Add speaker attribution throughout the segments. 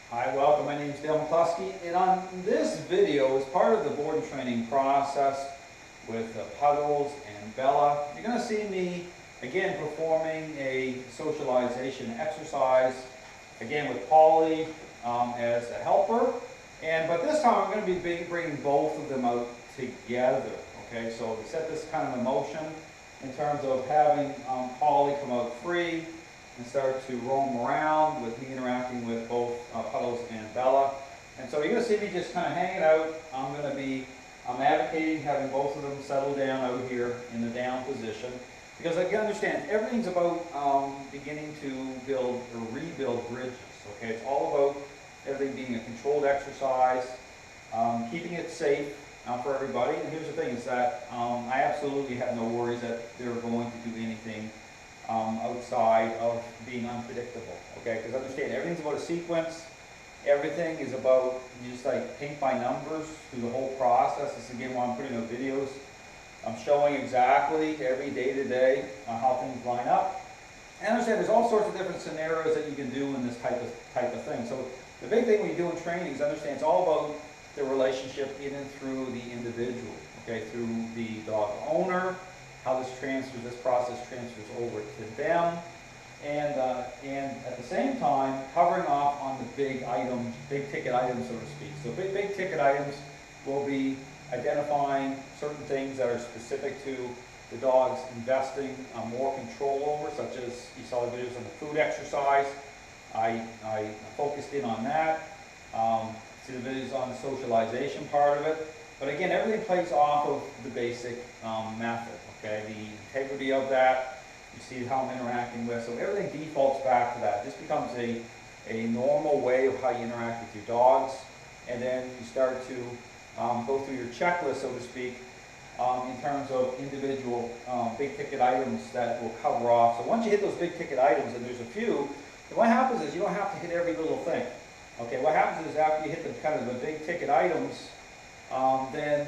Speaker 1: Hi, welcome. My name is Dale McCluskey, and on this video, as part of the board and training process with Puddles and Bella, you're going to see me again performing a socialization exercise, again with Polly as a helper, but this time I'm going to be bringing both of them out together. Okay, so to set this kind of emotion in terms of having Polly come out free and start to roam around with me interacting with both Puddles and Bella. And so you're going to see me just kind of hanging out. I'm going to be advocating having both of them settle down out here in the down position. Because I can understand, everything's about beginning to build or rebuild bridges. Okay, it's all about everything being a controlled exercise, keeping it safe for everybody. And here's the thing, is that I absolutely have no worries that they're going to do anything outside of being unpredictable, okay? Because understand, everything's about a sequence. Everything is about just like paint by numbers through the whole process. This is again why I'm putting out videos. I'm showing exactly every day to day how things line up. And understand, there's all sorts of different scenarios that you can do in this type of thing. So the big thing when you do in training is understand it's all about the relationship in and through the individual, okay? Through the dog owner, how this process transfers over to them, and at the same time covering off on the big items, big ticket items, so to speak. So big ticket items will be identifying certain things that are specific to the dog's investing more control over, such as you saw the videos on the food exercise. I focused in on that. See the videos on the socialization part of it. But again, everything plays off of the basic method. Okay, the integrity of that, you see how I'm interacting with, so everything defaults back to that. This becomes a normal way of how you interact with your dogs, and then you start to go through your checklist, so to speak, in terms of individual big ticket items that will cover off. So once you hit those big ticket items, and there's a few, then what happens is you don't have to hit every little thing. Okay, what happens is after you hit the kind of the big ticket items, then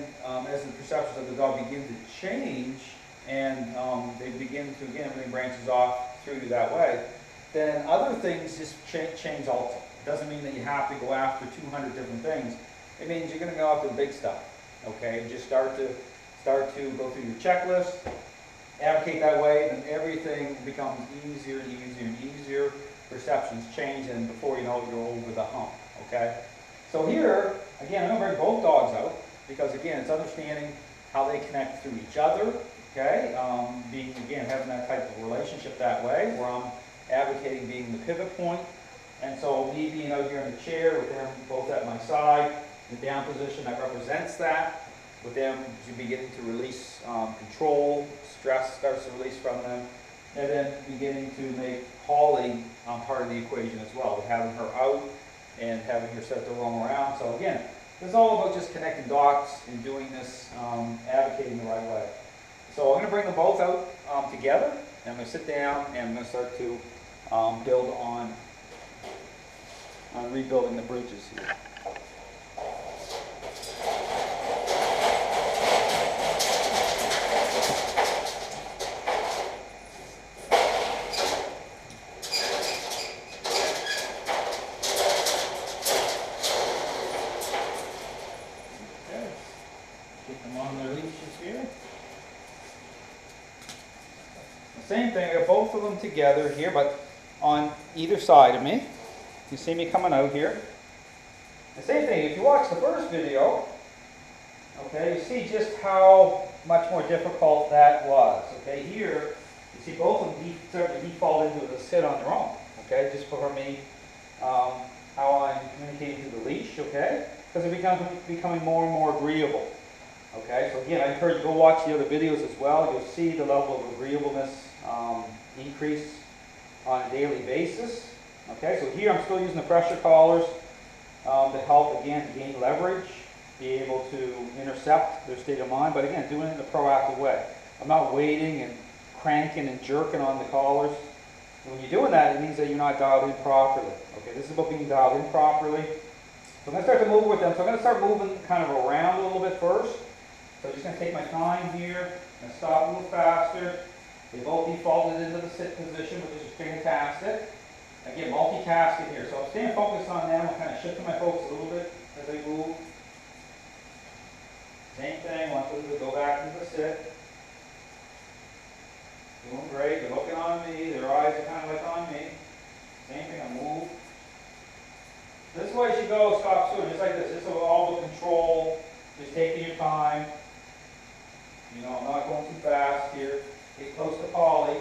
Speaker 1: as the perceptions of the dog begin to change, and they begin to, again, everything branches off through you that way, then other things just change also. It doesn't mean that you have to go after 200 different things. It means you're going to go after the big stuff. Okay, just start to go through your checklist, advocate that way, and everything becomes easier and easier and easier. Perceptions change, and before you know it, you're over the hump. Okay, so here again, I'm going to bring both dogs out because again, it's understanding how they connect through each other. Okay, having that type of relationship that way, where I'm advocating being the pivot point, and so me being out here in the chair with them both at my side, the down position that represents that, with them beginning to release control, stress starts to release from them, and then beginning to make Polly part of the equation as well, with having her out and having her start to roam around. So again, this is all about just connecting dots and doing this, advocating the right way. So I'm going to bring them both out together, and I'm going to sit down and I'm going to start to build on rebuilding the bridges here. Okay, get them on their leashes here. Same thing, I got both of them together here, but on either side of me. You see me coming out here. The same thing, if you watch the first video, okay, you see just how much more difficult that was. Okay, here, you see both of them start to default into the sit on their own. Okay, just for me, how I'm communicating through the leash, okay? Because it becomes becoming more and more agreeable. Okay, so again, I encourage you to go watch the other videos as well. You'll see the level of agreeableness increase on a daily basis. Okay, so here I'm still using the pressure collars to help, again, to gain leverage, be able to intercept their state of mind, but again, doing it in a proactive way. I'm not waiting and cranking and jerking on the collars. And when you're doing that, it means that you're not dialed in properly. Okay, this is about being dialed in properly. So I'm going to start to move with them. So I'm going to start moving kind of around a little bit first. So I'm just going to take my time here. I'm going to stop a little faster. They both defaulted into the sit position, which is fantastic. Again, multitasking here. So I'm staying focused on them. I'm kind of shifting my focus a little bit as I move. Same thing, want them to go back into the sit. Doing great, they're looking on me, their eyes are kind of like on me. Same thing, I move. This way she goes, stop soon, just like this. This is all the control, just taking your time. You know, I'm not going too fast here. Get close to Polly.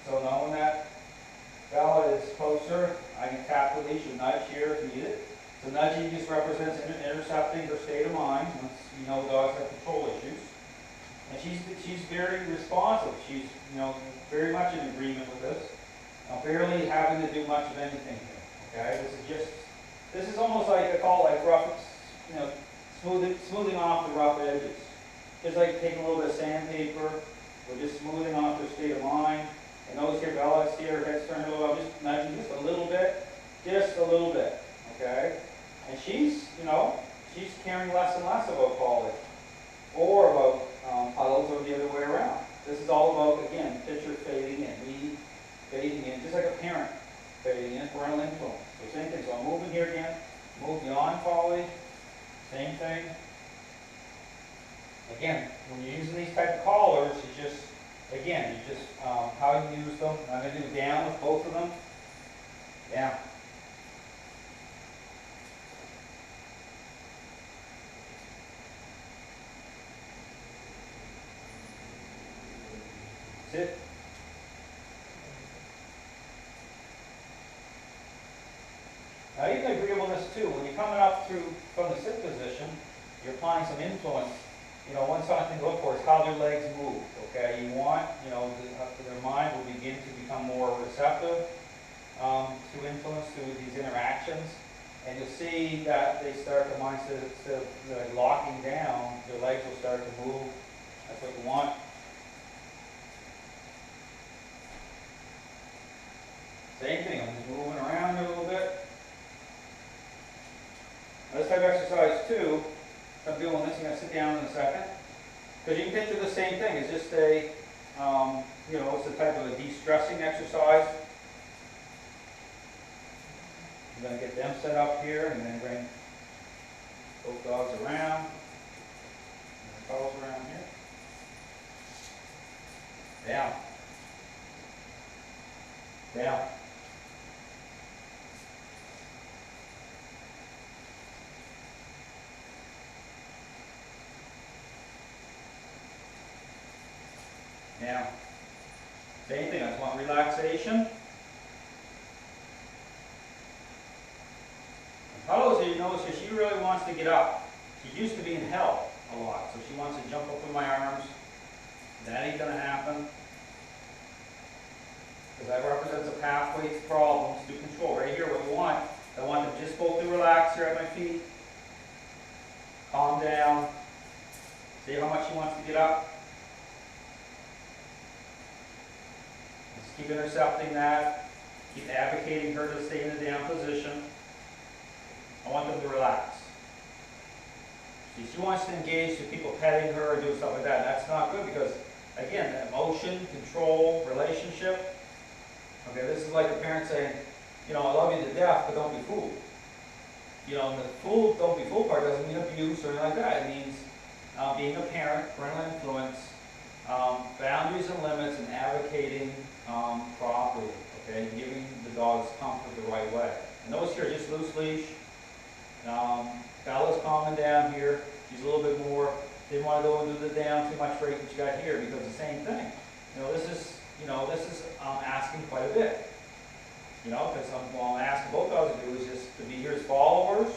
Speaker 1: So knowing that Bella is closer, I can tap release or nudge here if needed. So nudging just represents intercepting her state of mind. Once you know dogs have control issues. And she's very responsive. She's, you know, very much in agreement with this. Barely having to do much of anything here. Okay, this is almost like I call it like rough, you know, smoothing off the rough edges. Just like taking a little bit of sandpaper, we're just smoothing off her state of mind. And notice here, Bella's here, her head's turned a little. I'm just nudging just a little bit, okay. And she's, you know, she's caring less and less about Polly, or about Puddles, or the other way around. This is all about, again, picture fading in, me fading in, just like a parent fading in, parental influence. So same thing. So I'm moving here again, move beyond Polly, same thing. Again, when you're using these type of collars, you just, again, you just, how you use them. I'm going to do down with both of them. Down. Sit. Now even agreeableness too, when you're coming up through from the sit position, you're applying some influence. You know, one something to look for is how their legs move, okay? You want, you know, their mind will begin to become more receptive to influence through these interactions. And you'll see that they start, the mindset, instead of like locking down, their legs will start to move. That's what you want. Same thing, I'm just moving around here a little bit. Now this type of exercise too, if I'm doing this, I'm going to sit down in a second. Because you can picture the same thing, it's just a, you know, it's a type of a de-stressing exercise. I'm going to get them set up here and then bring both dogs around. And Puddles around here. Down. Down. Now, same thing, I just want relaxation. And Puddles, you notice here, she really wants to get up. She used to be in hell a lot, so she wants to jump up in my arms. That ain't going to happen. Because that represents a pathway to problems, to control. Right here, what we want, I want them just both to relax here at my feet. Calm down. See how much she wants to get up? Just keep intercepting that. Keep advocating her to stay in the down position. I want them to relax. See, she wants to engage with people petting her or doing stuff like that. That's not good because, again, emotion, control, relationship. Okay, this is like a parent saying, you know, I love you to death, but don't be fooled. You know, the don't be fooled part doesn't mean abuse or anything like that. It means being a parent, parental influence, boundaries and limits, and advocating properly. Okay, giving the dogs comfort the right way. And those here, just loose leash. Bella's calming down here. She's a little bit more. Didn't want to go into the down too much rate that you got here because the same thing. You know, this is asking quite a bit. You know, because what I'm asking both dogs to do is just to be here as followers,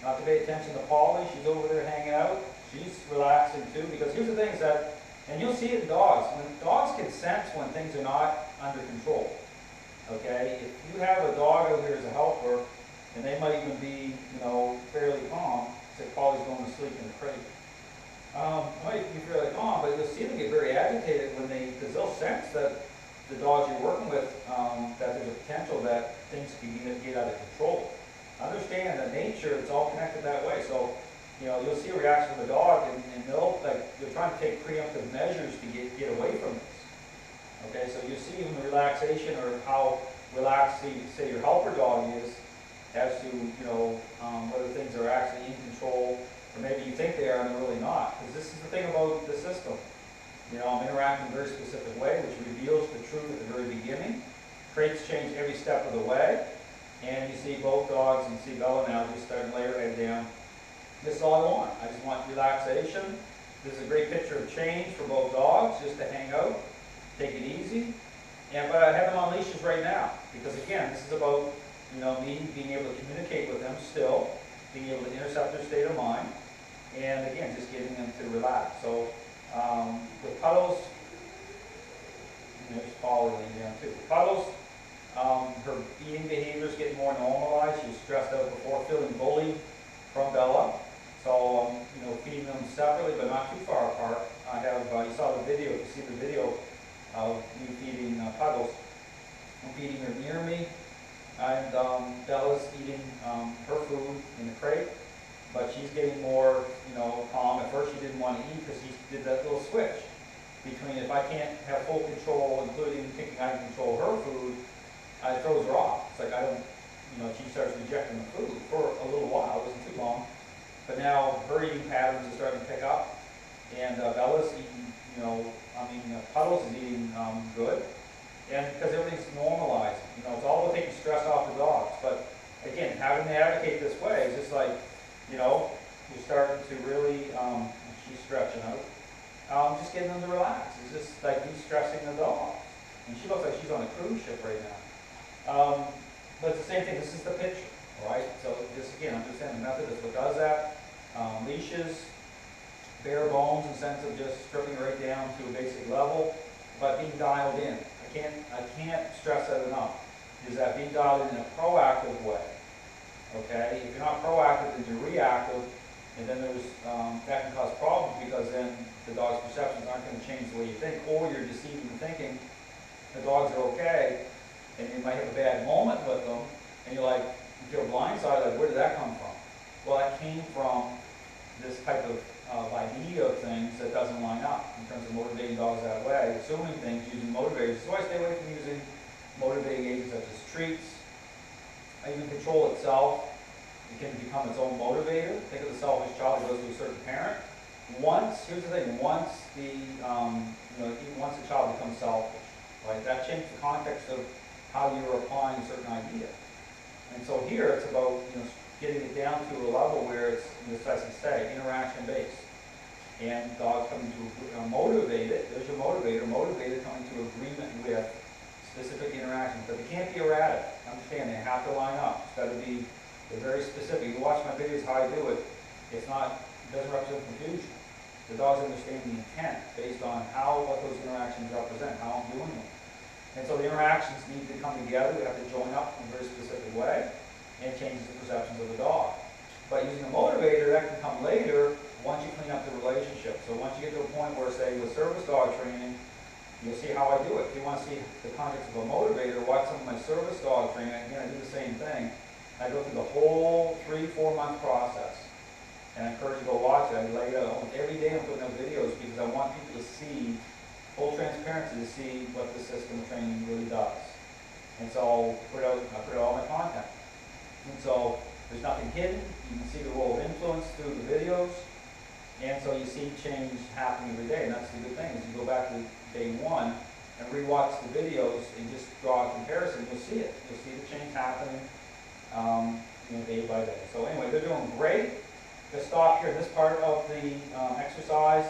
Speaker 1: not to pay attention to Polly. She's over there hanging out. She's relaxing too. Because here's the thing is that, and you'll see it in dogs. When dogs can sense when things are not under control. Okay, if you have a dog out here as a helper, and they might even be, you know, fairly calm. Say Polly's going to sleep in the crate. Might be fairly calm, but you'll see them get very agitated when because they'll sense that the dogs you're working with, that there's a potential that things can get out of control. Understand that nature, it's all connected that way. So, you know, you'll see a reaction of the dog, and they're trying to take preemptive measures to get away from this. Okay, so you see even the relaxation or how relax, say your helper dog is, as to, whether things are actually in control, or maybe you think they are and they're really not. Because this is the thing about the system. I'm interacting in a very specific way, which reveals the truth at the very beginning. Traits change every step of the way. And you see both dogs, and you see Bella now just starting to lay her head down. This is all I want. I just want relaxation. This is a great picture of change for both dogs, just to hang out, take it easy. But I have them on leashes right now, because again, this is about me being able to communicate with them still, being able to intercept their state of mind, and again, just getting them to relax. So with Puddles, there's Polly laying down too. With Puddles, her eating behavior is getting more normalized. She was stressed out before, feeling bullied from Bella. So feeding them separately, but not too far apart. I have, you saw the video, you see the video of me feeding Puddles. I'm feeding her near me, and Bella's eating her food in the crate, but she's getting more, calm. At first she didn't want to eat because she did that little switch between if I can't have full control, including thinking I can control her food, it throws her off. It's like I don't, she starts rejecting the food for a little while. It wasn't too long. But now her eating patterns are starting to pick up, and Bella's eating, Puddles is eating good, and because everything's normalizing. It's all about taking stress off the dogs. But again, having to advocate this way is just like, you're starting to really, she's stretching out, just getting them to relax. It's just like de-stressing the dog. And she looks like she's on a cruise ship right now. But it's the same thing. This is the picture, all right? So this, again, I'm just saying the method is what does that. Leashes, bare bones in the sense of just stripping it right down to a basic level, but being dialed in. I can't stress that enough. Is that being dialed in a proactive way? Okay, if you're not proactive, then you're reactive, and then that can cause problems, because then the dog's perceptions aren't going to change the way you think, or you're deceiving the thinking the dogs are okay, and you might have a bad moment with them, and you feel blindsided, like, where did that come from? Well, that came from this type of idea of things that doesn't line up in terms of motivating dogs that way, assuming things using motivators. So I stay away from using motivating agents such as treats. Even control itself, it can become its own motivator. Think of the selfish child that goes to a certain parent. Here's the thing, once the child becomes selfish, right, that changes the context of how you're applying a certain idea. And so here it's about getting it down to a level where it's, as I say, interaction-based. And dogs coming to motivated, there's your motivator coming to agreement with specific interactions. But they can't be erratic. Understand, they have to line up. It's got to be, they're very specific. You watch my videos, how I do it, it doesn't represent confusion. The dogs understand the intent based on what those interactions represent, how I'm doing them. And so the interactions need to come together. They have to join up in a very specific way, and it changes the perceptions of the dog. But using a motivator, that can come later once you clean up the relationship. So once you get to a point where, say, with service dog training, you'll see how I do it. If you want to see the context of a motivator, watch some of my service dog training. Again, I do the same thing. I go through the whole 3-4 month process. And I encourage you to go watch it. I lay it out. Every day I'm putting out videos because I want people to see, full transparency, to see what the system of training really does. And so I put out all my content. And so there's nothing hidden. You can see the role of influence through the videos. And so you see change happening every day. And that's the good thing, is you go back to day one and rewatch the videos and just draw a comparison. You'll see it. You'll see the change happening day by day. So anyway, they're doing great. Just stop here in this part of the exercise.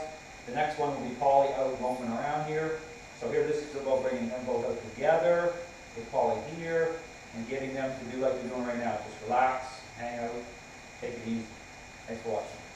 Speaker 1: The next one will be Polly out roaming around here. So here, this is about bringing them both out together with Polly here and getting them to do like they're doing right now. Just relax, hang out, take it easy. Thanks for watching.